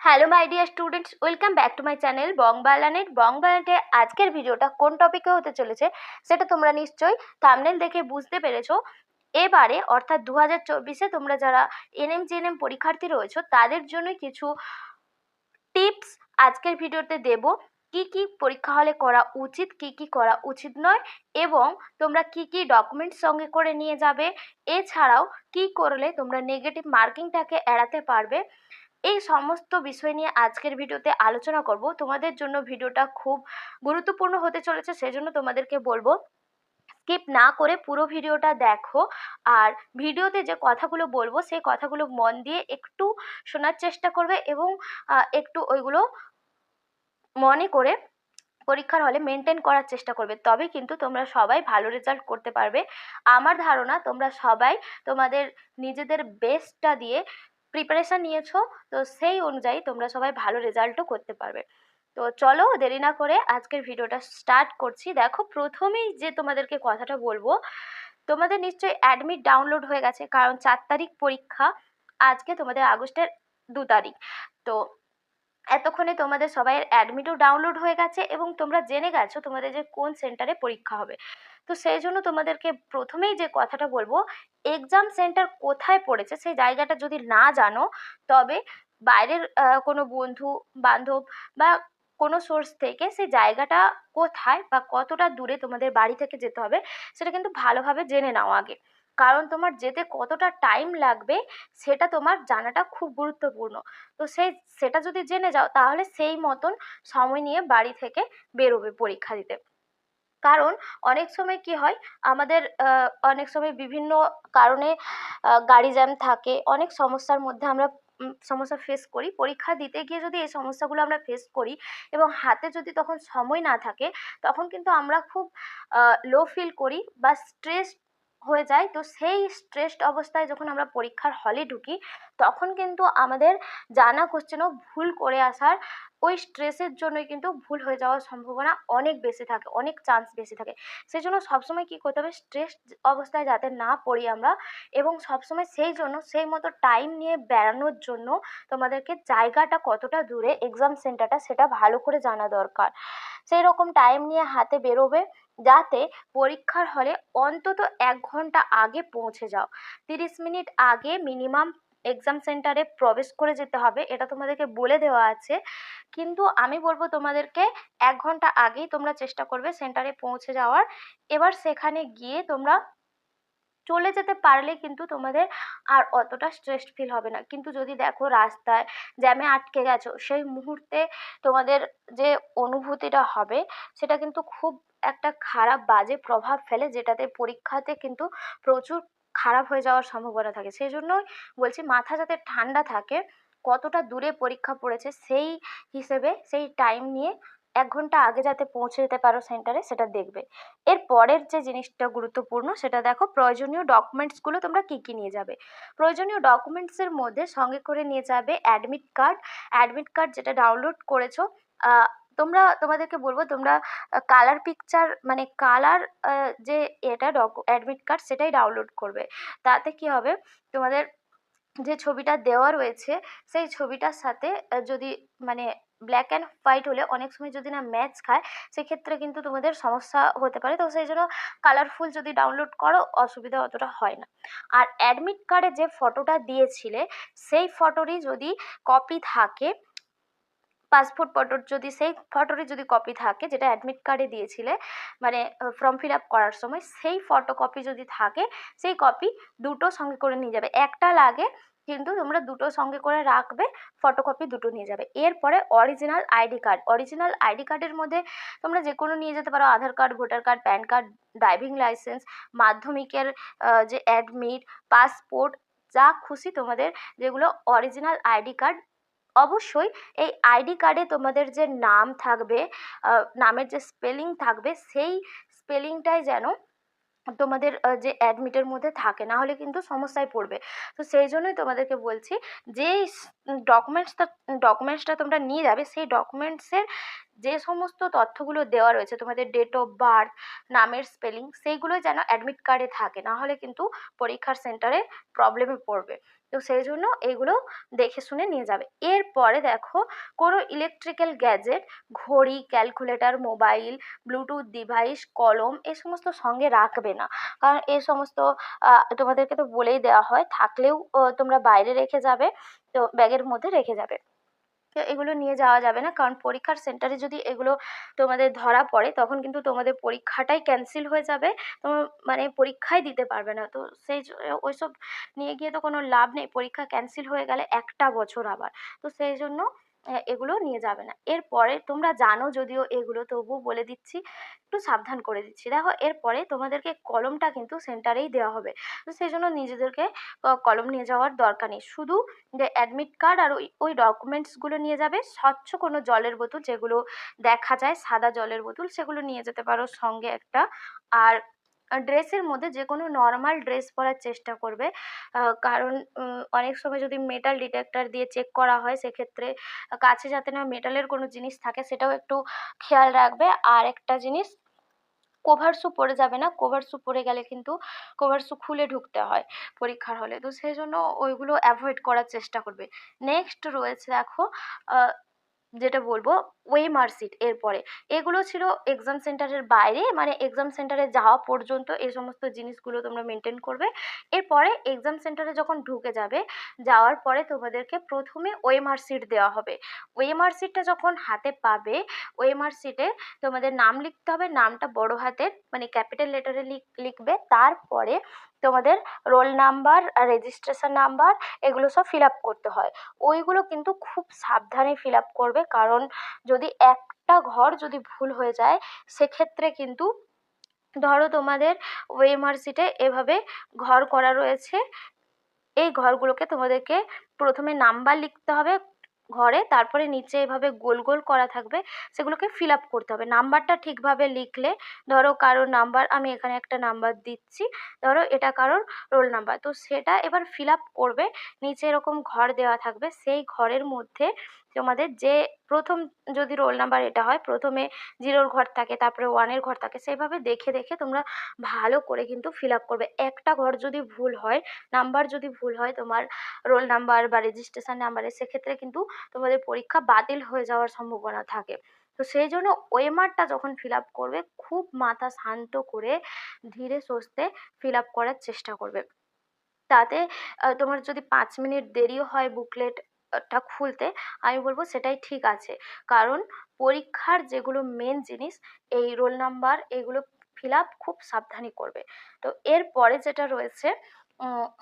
Hello my dear students, welcome back to my channel বংবালানেট। বংবালানেটে আজকের ভিডিওটা কোন টপিকে হতে চলেছে সেটা তোমরা নিশ্চয়ই থাম্বনেল দেখে বুঝতে পেরেছো। এবারে অর্থাৎ 2024-এ তোমরা যারা এনএম জিএনএম পরীক্ষার্থী রয়েছো তাদের জন্য কিছু টিপস আজকের ভিডিওতে দেব। কি কি পরীক্ষা হলে করা উচিত, কি কি করা উচিত নয়, এবং তোমরা কি কি ডকুমেন্টস সঙ্গে করে নিয়ে যাবে, এছাড়াও কি করলে তোমরা নেগেটিভ মার্কিংটাকে এড়াতে পারবে, এই সমস্ত বিষয় নিয়ে আজকের ভিডিওতে আলোচনা করব। তোমাদের জন্য ভিডিওটা খুব গুরুত্বপূর্ণ হতে চলেছে, সেজন্য তোমাদেরকে বলবো স্কিপ না করে পুরো ভিডিওটা দেখো। আর ভিডিওতে যে কথাগুলো বলবো সেই কথাগুলো মন দিয়ে একটু শোনার চেষ্টা করবে এবং একটু ওইগুলো মনে করে পরীক্ষার হলে মেনটেন করার চেষ্টা করবে, তবে কিন্তু তোমরা সবাই ভালো রেজাল্ট করতে পারবে। আমার ধারণা তোমরা সবাই তোমাদের নিজেদের বেস্টটা দিয়ে প্রিপারেশান নিয়েছো, তো সেই অনুযায়ী তোমরা সবাই ভালো রেজাল্টও করতে পারবে। তো চলো দেরি না করে আজকের ভিডিওটা স্টার্ট করছি। দেখো, প্রথমেই যে তোমাদেরকে কথাটা বলবো, তোমাদের নিশ্চয়ই অ্যাডমিট ডাউনলোড হয়ে গেছে, কারণ 4 তারিখ পরীক্ষা, আজকে তোমাদের আগস্টের 2 তারিখ। তো এতক্ষণে তোমাদের সবাইয়ের অ্যাডমিটও ডাউনলোড হয়ে গেছে এবং তোমরা জেনে গেছো তোমাদের যে কোন সেন্টারে পরীক্ষা হবে। তো সেই জন্য তোমাদেরকে প্রথমেই যে কথাটা বলবো, এক্সাম সেন্টার কোথায় পড়েছে সেই জায়গাটা যদি না জানো, তবে বাইরের কোনো বন্ধু বান্ধব বা কোনো সোর্স থেকে সেই জায়গাটা কোথায় বা কতটা দূরে তোমাদের বাড়ি থেকে যেতে হবে সেটা কিন্তু ভালোভাবে জেনে নাও আগে। কারণ তোমার যেতে কতটা টাইম লাগবে সেটা তোমার জানাটা খুব গুরুত্বপূর্ণ। তো সেটা যদি জেনে যাও তাহলে সেই মতন সময় নিয়ে বাড়ি থেকে বেরোবে পরীক্ষা দিতে। কারণ অনেক সময় কি হয়, আমাদের অনেক সময় বিভিন্ন কারণে গাড়ি জ্যাম থাকে, অনেক সমস্যার মধ্যে আমরা সমস্যা ফেস করি। পরীক্ষা দিতে গিয়ে যদি এই সমস্যাগুলো আমরা ফেস করি এবং হাতে যদি তখন সময় না থাকে, তখন কিন্তু আমরা খুব লো ফিল করি বা স্ট্রেস হয়ে যায়। তো সেই স্ট্রেসড অবস্থায় যখন আমরা পরীক্ষার হলে ঢুকি, তখন কিন্তু আমাদের জানা কোশ্চেনও ভুল করে আসার, ওই স্ট্রেসের জন্যই কিন্তু ভুল হয়ে যাওয়ার সম্ভাবনা অনেক বেশি থাকে, অনেক চান্স বেশি থাকে। সেই জন্য সবসময় কী করতে হবে, স্ট্রেস অবস্থায় যাতে না পড়ি আমরা, এবং সবসময় সেই জন্য সেই মতো টাইম নিয়ে বেড়ানোর জন্য তোমাদেরকে জায়গাটা কতটা দূরে এক্সাম সেন্টারটা সেটা ভালো করে জানা দরকার। সেই রকম টাইম নিয়ে হাতে বেরোবে, যাতে পরীক্ষার হলে অন্তত 1 ঘন্টা আগে পৌঁছে যাও। 30 মিনিট আগে মিনিমাম এক্সাম সেন্টারে প্রবেশ করে যেতে হবে, এটা তোমাদেরকে বলে দেওয়া আছে। কিন্তু আমি বলবো তোমাদেরকে 1 ঘন্টা আগেই তোমরা চেষ্টা করবে সেন্টারে পৌঁছে যাওয়ার। এবার সেখানে গিয়ে তোমরা চলে যেতে পারলে কিন্তু তোমাদের আর অতটা স্ট্রেসড ফিল হবে না। কিন্তু যদি দেখো রাস্তায় জ্যামে আটকে গেছো, সেই মুহূর্তে তোমাদের যে অনুভূতিটা হবে সেটা কিন্তু খুব একটা খারাপ বাজে প্রভাব ফেলে, যেটাতে পরীক্ষাতে কিন্তু প্রচুর খারাপ হয়ে যাওয়ার সম্ভাবনা থাকে। সেই জন্যই বলছি মাথা যাতে ঠান্ডা থাকে, কতটা দূরে পরীক্ষা পড়েছে সেই হিসেবে সেই টাইম নিয়ে 1 ঘন্টা আগে যাতে পৌঁছে যেতে পারো সেন্টারে, সেটা দেখবে। এর পরের যে জিনিসটা গুরুত্বপূর্ণ সেটা দেখো, প্রয়োজনীয় ডকুমেন্টসগুলো তোমরা কী কী নিয়ে যাবে। প্রয়োজনীয় ডকুমেন্টসের মধ্যে সঙ্গে করে নিয়ে যাবে অ্যাডমিট কার্ড। অ্যাডমিট কার্ড যেটা ডাউনলোড করেছো, তোমরা তোমাদেরকে বলবো তোমরা কালার পিকচার মানে কালার যে এটা অ্যাডমিট কার্ড সেটাই ডাউনলোড করবে। তাতে কি হবে, তোমাদের যে ছবিটা দেওয়া রয়েছে সেই ছবিটার সাথে যদি মানে ব্ল্যাক অ্যান্ড হোয়াইট হলে অনেক সময় যদি না ম্যাচ খায়, সেক্ষেত্রে কিন্তু তোমাদের সমস্যা হতে পারে। তো সেই জন্য কালারফুল যদি ডাউনলোড করো অসুবিধা অতটা হয় না। আর অ্যাডমিট কার্ডে যে ফটোটা দিয়েছিলে সেই ফটোরই যদি কপি থাকে, পাসপোর্ট ফটোর যদি সেই ফটোরই যদি কপি থাকে যেটা অ্যাডমিট কার্ডে দিয়েছিলে, মানে ফর্ম ফিল আপ করার সময় সেই ফটোকপি যদি থাকে, সেই কপি দুটো সঙ্গে করে নিয়ে যাবে। একটা লাগে কিন্তু তোমরা দুটো সঙ্গে করে রাখবে, ফটোকপি দুটো নিয়ে যাবে। এরপরে original ID card. Original ID কার্ডের মধ্যে তোমরা যে কোনো নিয়ে যেতে পারো, Aadhaar card, voter card, PAN card, driving licence, মাধ্যমিকের যে অ্যাডমিট, পাসপোর্ট, যা খুশি তোমাদের যেগুলো অরিজিনাল আইডি কার্ড। অবশ্যই এই আইডি কার্ডে তোমাদের যে নাম থাকবে, নামের যে স্পেলিং থাকবে, সেই স্পেলিংটাই যেন তোমাদের যে অ্যাডমিটের মধ্যে থাকে, না হলে কিন্তু সমস্যায় পড়বে। তো সেই জন্যই তোমাদেরকে বলছি, যেই ডকুমেন্টসটা তোমরা নিয়ে যাবে, সেই ডকুমেন্টসের যে সমস্ত তথ্যগুলো দেওয়া রয়েছে, তোমাদের ডেট অফ বার্থ, নামের স্পেলিং, সেইগুলোই যেন অ্যাডমিট কার্ডে থাকে, না হলে কিন্তু পরীক্ষার সেন্টারে প্রবলেমে পড়বে। তো সেই জন্য এইগুলো দেখে শুনে নিয়ে যাবে। এরপরে দেখো, কোনো ইলেকট্রিক্যাল গ্যাজেট, ঘড়ি, ক্যালকুলেটর, মোবাইল, ব্লুটুথ ডিভাইস, কলম এই সমস্ত সঙ্গে রাখবে না। কারণ এই সমস্ত তোমাদেরকে তো বলেই দেওয়া হয়, থাকলেও তোমরা বাইরে রেখে যাবে, তো ব্যাগের মধ্যে রেখে যাবে। তো এগুলো নিয়ে যাওয়া যাবে না, কারণ পরীক্ষার সেন্টারে যদি এগুলো তোমাদের ধরা পড়ে তখন কিন্তু তোমাদের পরীক্ষাটাই ক্যান্সেল হয়ে যাবে, তোমার মানে পরীক্ষাই দিতে পারবে না। তো ওইসব নিয়ে গিয়ে তো কোনো লাভ নেই, পরীক্ষা ক্যান্সেল হয়ে গেলে একটা বছর আবার। তো সেই জন্য এগুলো নিয়ে যাবে না। এরপরে তোমরা জানো যদিও এগুলো, তবুও বলে দিচ্ছি, একটু সাবধান করে দিচ্ছি। দেখো, এরপরে তোমাদেরকে কলমটা কিন্তু সেন্টারেই দেওয়া হবে, তো সেই জন্য নিজেদেরকে কলম নিয়ে যাওয়ার দরকার নেই। শুধু যে অ্যাডমিট কার্ড আর ওই ওই ডকুমেন্টসগুলো নিয়ে যাবে। স্বচ্ছ কোনো জলের বোতল, যেগুলো দেখা যায় সাদা জলের বোতল, সেগুলো নিয়ে যেতে পারো সঙ্গে একটা। আর ড্রেসের মধ্যে যে কোনো নর্মাল ড্রেস পরার চেষ্টা করবে, কারণ অনেক সময় যদি মেটাল ডিটেক্টর দিয়ে চেক করা হয়, সেক্ষেত্রে কাছে যাতে না মেটালের কোনো জিনিস থাকে সেটাও একটু খেয়াল রাখবে। আর একটা জিনিস, কভার শু পরে যাবে না, কভার শু পরে গেলে কিন্তু কভার শু খুলে ঢুকতে হয় পরীক্ষার হলে, তো সেই জন্য ওইগুলো অ্যাভয়েড করার চেষ্টা করবে। নেক্সট রয়েছে দেখো, যেটা বলবো, ওয়েমার শিট। এরপরে এগুলো ছিল এক্সাম সেন্টারের বাইরে, মানে এক্সাম সেন্টারে যাওয়া পর্যন্ত এই সমস্ত জিনিসগুলো তোমরা মেনটেন করবে। এরপরে এক্সাম সেন্টারে যখন ঢুকে যাবে, যাওয়ার পরে তোমাদেরকে প্রথমে ওয়েমার শিট দেওয়া হবে। ওয়েমার শিটটা যখন হাতে পাবে, ওয়েমার শিটে তোমাদের নাম লিখতে হবে, নামটা বড় হাতের মানে ক্যাপিটাল লেটারে লিখবে। তারপরে তোমাদের রোল নাম্বার আর রেজিস্ট্রেশন নাম্বার এগুলো সব ফিল আপ করতে হয়। ওইগুলো কিন্তু খুব সাবধানে ফিল আপ করবে, কারণ যদি একটা ঘর যদি ভুল হয়ে যায়, সেক্ষেত্রে কিন্তু ধরো তোমাদের ওয়েমার শিটে এভাবে ঘর করা রয়েছে, এই ঘরগুলোকে তোমাদেরকে প্রথমে নাম্বার লিখতে হবে ঘরে, তারপরে নিচে এভাবে গোল গোল করা থাকবে, সেগুলোকে ফিল আপ করতে হবে। নাম্বারটা ঠিকভাবে লিখলে, ধরো কারোর নাম্বার, আমি এখানে একটা নাম্বার দিচ্ছি, ধরো এটা কারোর রোল নাম্বার, তো সেটা এবার ফিল আপ করবে। নিচে এরকম ঘর দেওয়া থাকবে, সেই ঘরের মধ্যে তোমাদের যে প্রথম, যদি রোল নাম্বার এটা হয়, প্রথমে জিরোর ঘর থাকে, তারপরে ওয়ানের ঘর থাকে, সেইভাবে দেখে দেখে তোমরা ভালো করে কিন্তু ফিল আপ করবে। একটা ঘর যদি ভুল হয়, নাম্বার যদি ভুল হয় তোমার রোল নাম্বার বা রেজিস্ট্রেশন নাম্বারে, সেক্ষেত্রে কিন্তু তোমাদের পরীক্ষা বাতিল হয়ে যাওয়ার সম্ভাবনা থাকে। তো সেই জন্য ওয়েমারটা যখন ফিল আপ করবে, খুব মাথা শান্ত করে ধীরে সুস্থে ফিল আপ করার চেষ্টা করবে। তাতে তোমার যদি 5 মিনিট দেরিও হয় বুকলেটটা খুলতে, আমি বলবো সেটাই ঠিক আছে। কারণ পরীক্ষার যেগুলো মেন জিনিস, এই রোল নাম্বার এগুলো ফিল আপ খুব সাবধানে করবে। তো এরপরে যেটা রয়েছে,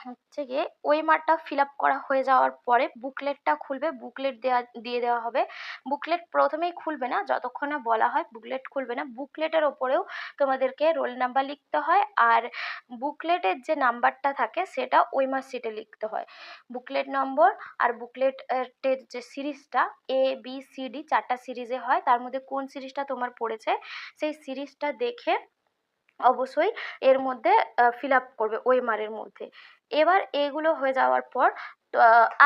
হচ্ছে গিয়ে ওয়েমারটা ফিল আপ করা হয়ে যাওয়ার পরে বুকলেটটা খুলবে, বুকলেট দিয়ে দেওয়া হবে। বুকলেট প্রথমেই খুলবে না, যতক্ষণ না বলা হয় বুকলেট খুলবে না। বুকলেটের ওপরেও তোমাদেরকে রোল নাম্বার লিখতে হয়, আর বুকলেটের যে নাম্বারটা থাকে সেটা ওয়েমার শিটে লিখতে হয়। বুকলেট নম্বর আর বুকলেটের যে সিরিজটা, ABCD 4টা সিরিজে হয়, তার মধ্যে কোন সিরিজটা তোমার পড়েছে সেই সিরিজটা দেখে অবশ্যই এর মধ্যে ফিল আপ করবে ওয়েমারের মধ্যে। এবার এগুলো হয়ে যাওয়ার পর,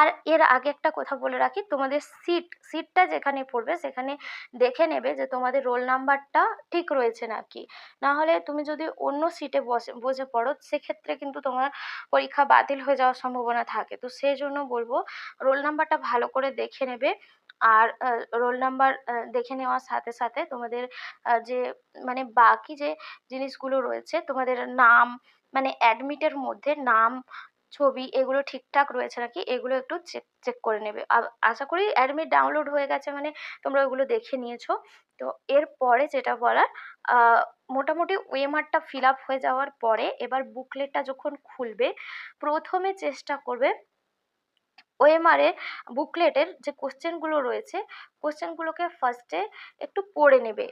আর এর আগে একটা কথা বলে রাখি, তোমাদের সিটটা যেখানে পড়বে সেখানে দেখে নেবে যে তোমাদের রোল নাম্বারটা ঠিক রয়েছে নাকি। না হলে তুমি যদি অন্য সিটে বসে পড়ো, সেক্ষেত্রে কিন্তু তোমার পরীক্ষা বাতিল হয়ে যাওয়ার সম্ভাবনা থাকে। তো সেই জন্য বলবো রোল নাম্বারটা ভালো করে দেখে নেবে। আর রোল নাম্বার দেখে নেওয়ার সাথে সাথে তোমাদের যে মানে বাকি যে জিনিসগুলো রয়েছে, তোমাদের নাম, মানে অ্যাডমিটের মধ্যে নাম, ছবি এগুলো ঠিকঠাক রয়েছে নাকি, এগুলো একটু চেক চেক করে নেবে। আশা করি অ্যাডমিট ডাউনলোড হয়ে গেছে, মানে তোমরা ওগুলো দেখে নিয়েছো। তো এরপরে যেটা বলার, মোটামুটি ওয়েমারটা ফিল আপ হয়ে যাওয়ার পরে এবার বুকলেটটা যখন খুলবে, প্রথমে চেষ্টা করবে ওএমআরের বুকলেটের যে কোশ্চেনগুলো রয়েছে, কোশ্চেনগুলোকে ফার্স্টে একটু পড়ে নেবে।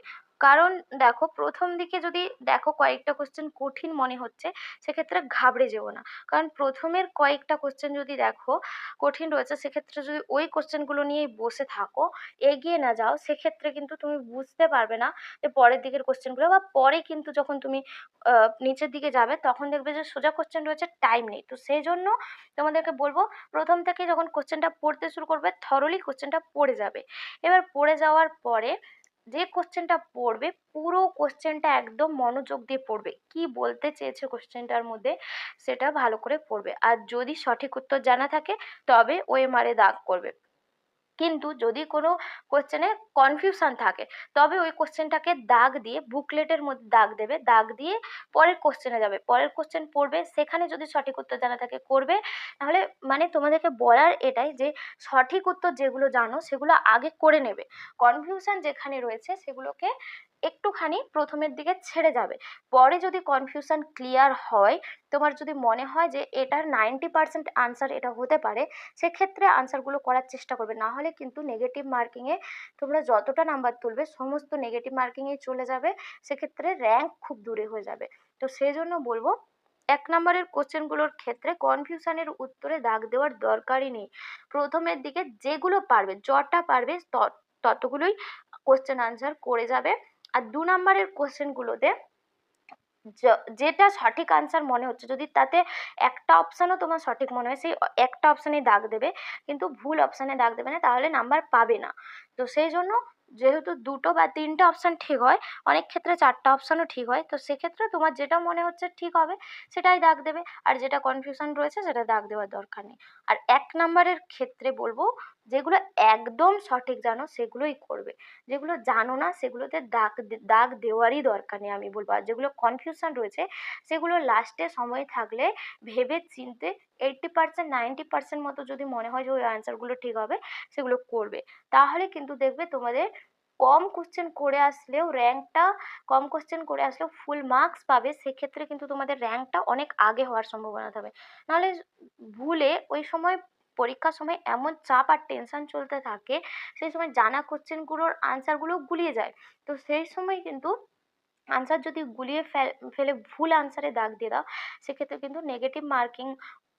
কারণ দেখো, প্রথম দিকে যদি দেখো কয়েকটা কোশ্চেন কঠিন মনে হচ্ছে, সেক্ষেত্রে ঘাবড়ে যেও না। কারণ প্রথমের কয়েকটা কোশ্চেন যদি দেখো কঠিন রয়েছে, সেক্ষেত্রে যদি ওই কোশ্চেনগুলো নিয়েই বসে থাকো, এগিয়ে না যাও, সেক্ষেত্রে কিন্তু তুমি বুঝতে পারবে না যে পরের দিকের কোশ্চেনগুলো, বা পরে কিন্তু যখন তুমি নিচের দিকে যাবে তখন দেখবে যে সোজা কোশ্চেন রয়েছে, টাইম নেই। তো সেই জন্য তোমাদেরকে বলবো, প্রথম থেকে যখন কোশ্চেনটা পড়তে শুরু করবে, থরলি কোশ্চেনটা পড়ে যাবে। এবার পড়ে যাওয়ার পরে যে কোশ্চেনটা পড়বে পুরো কোশ্চেনটা একদম মনোযোগ দিয়ে পড়বে, কি বলতে চেয়েছে কোশ্চেনটার মধ্যে সেটা ভালো করে পড়বে। আর যদি সঠিক উত্তর জানা থাকে তবে ওএমআর এ দাগ করবে। কিন্তু যদি কোনো কোশ্চেনে কনফিউশন থাকে তবে ওই কোশ্চেনটাকে দাগ দিয়ে বুকলেটের মধ্যে দাগ দেবে, দাগ দিয়ে পরের কোশ্চেনে যাবে, পরের কোশ্চেন পড়বে, সেখানে যদি সঠিক উত্তর জানা থাকে করবে। তাহলে মানে তোমাদেরকে বলার এটাই যে সঠিক উত্তর যেগুলো জানো সেগুলো আগে করে নেবে, কনফিউশন যেখানে রয়েছে সেগুলোকে একটুখানি প্রথমের দিকে ছেড়ে যাবে। পরে যদি কনফিউশন ক্লিয়ার হয়, তোমার যদি মনে হয় যে এটার 90% আনসার এটা হতে পারে, সেক্ষেত্রে আনসারগুলো করার চেষ্টা করবে। না হলে কিন্তু নেগেটিভ মার্কিংয়ে তোমরা যতটা নাম্বার তুলবে সমস্ত নেগেটিভ মার্কিংয়েই চলে যাবে, সেক্ষেত্রে র্যাঙ্ক খুব দূরে হয়ে যাবে। তো সেই জন্য বলবো 1 নম্বরের কোশ্চেনগুলোর ক্ষেত্রে কনফিউশনের উত্তরে দাগ দেওয়ার দরকারই নেই। প্রথমের দিকে যেগুলো পারবে, যটা পারবে ততগুলোই কোশ্চেন আনসার করে যাবে। আর 2 নম্বরের কোশ্চেনগুলোতে যেটা সঠিক আনসার মনে হচ্ছে, যদি তাতে একটা অপশানও তোমার সঠিক মনে হয় সেই একটা অপশানেই দাগ দেবে, কিন্তু ভুল অপশানে দাগ দেবে না, তাহলে নাম্বার পাবে না। তো সেই জন্য যেহেতু 2টো বা 3টে অপশান ঠিক হয়, অনেক ক্ষেত্রে 4টা অপশানও ঠিক হয়, তো সেক্ষেত্রে তোমার যেটা মনে হচ্ছে ঠিক হবে সেটাই দাগ দেবে, আর যেটা কনফিউশন রয়েছে সেটা দাগ দেওয়ার দরকার নেই। আর 1 নম্বরের ক্ষেত্রে বলবো যেগুলো একদম সঠিক জানো সেগুলোই করবে, যেগুলো জানো না সেগুলোতে দাগ দেওয়ারই দরকার নেই আমি বলবো। আর যেগুলো কনফিউশন রয়েছে সেগুলো লাস্টে সময় থাকলে ভেবে চিনতে 80% 90% মতো যদি মনে হয় যে ওই আনসারগুলো ঠিক হবে সেগুলো করবে। তাহলে কিন্তু দেখবে তোমাদের কম কোশ্চেন করে আসলেও র্যাঙ্কটা, কম কোশ্চেন করে আসলেও ফুল মার্কস পাবে, সেক্ষেত্রে কিন্তু তোমাদের র্যাঙ্কটা অনেক আগে হওয়ার সম্ভাবনা থাকবে। নাহলে ভুলে ওই সময় পরীক্ষার সময় এমন চাপ আর টেনশন চলতে থাকে, সেই সময় জানা কোশ্চেনগুলোর আনসারগুলো গুলিয়ে যায়। তো সেই সময় কিন্তু আনসার যদি গুলিয়ে ফেলে ভুল আনসারে দাগ দিয়ে দাও, সেক্ষেত্রে কিন্তু নেগেটিভ মার্কিং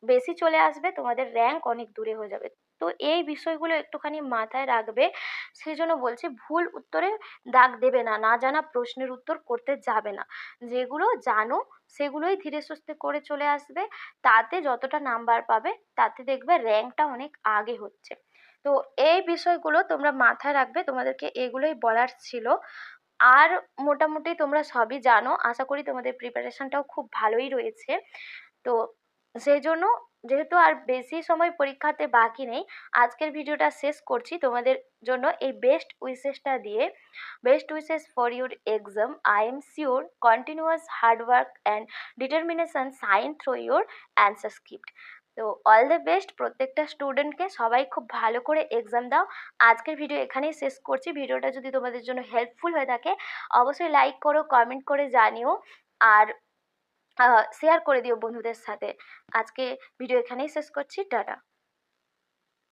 বেশি চলে আসবে, তোমাদের র্যাঙ্ক অনেক দূরে হয়ে যাবে। তো এই বিষয়গুলো একটুখানি মাথায় রাখবে। সেই জন্য বলছি ভুল উত্তরে দাগ দেবে না, না জানা প্রশ্নের উত্তর করতে যাবে না, যেগুলো জানো সেগুলোই ধীরে সুস্থে করে চলে আসবে। তাতে যতটা নাম্বার পাবে তাতে দেখবে র্যাঙ্কটা অনেক আগে হচ্ছে। তো এই বিষয়গুলো তোমরা মাথায় রাখবে, তোমাদেরকে এগুলোই বলার ছিল। আর মোটামুটি তোমরা সবই জানো, আশা করি তোমাদের প্রিপারেশনটাও খুব ভালোই রয়েছে। তো সেই জন্য যেহেতু আর বেশি সময় পরীক্ষাতে বাকি নেই, আজকের ভিডিওটা শেষ করছি তোমাদের জন্য এই বেস্ট উইশেসটা দিয়ে। Best wishes for your exam, I am sure continuous hard work and determination shine through your answer script. তো অল দ্য বেস্ট প্রত্যেকটা স্টুডেন্টকে, সবাই খুব ভালো করে এক্সাম দাও। আজকের ভিডিও এখানেই শেষ করছি। ভিডিওটা যদি তোমাদের জন্য হেল্পফুল হয়ে থাকে অবশ্যই লাইক করো, কমেন্ট করে জানিও, আর শেয়ার করে দিও বন্ধুদের সাথে। আজকে ভিডিও এখানেই শেষ করছি, টাটা।